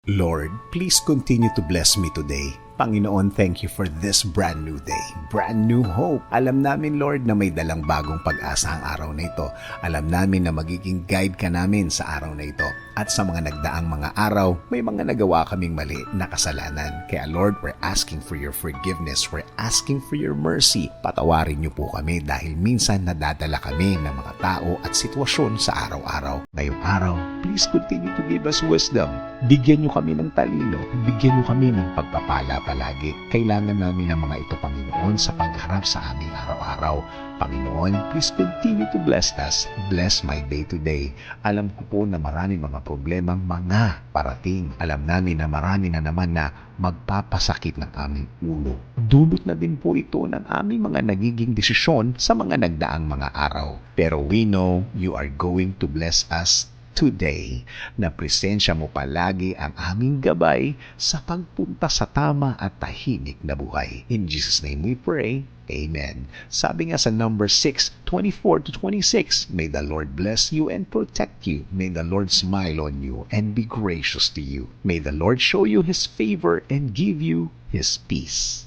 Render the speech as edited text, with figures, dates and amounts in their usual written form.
Lord, please continue to bless me today. Panginoon, thank you for this brand new day, brand new hope. Alam namin, Lord, na may dalang bagong pag-asa ang araw na ito. Alam namin na magiging guide ka namin sa araw na ito. At sa mga nagdaang mga araw, may mga nagawa kaming mali na kasalanan. Kaya Lord, we're asking for your forgiveness. We're asking for your mercy. Patawarin niyo po kami dahil minsan nadadala kami ng mga tao at sitwasyon sa araw-araw. Ngayong araw, please continue to give us wisdom. Bigyan niyo kami ng talino. Bigyan niyo kami ng pagpapala palagi. Kailangan namin ng mga ito, Panginoon, sa pagharap sa aming araw-araw. Panginoon, please continue to bless us. Bless my day to day. Alam ko po na maraming mga problemang mga parating. Alam namin na marami na naman na magpapasakit ng aming ulo. Dulot na din po ito ng aming mga nagiging desisyon sa mga nagdaang mga araw. Pero we know you are going to bless us today, na presensya mo palagi ang aming gabay sa pagpunta sa tama at tahimik na buhay. In Jesus' name we pray. Amen. Sabi nga sa number 6:24-26, may the Lord bless you and protect you. May the Lord smile on you and be gracious to you. May the Lord show you His favor and give you His peace.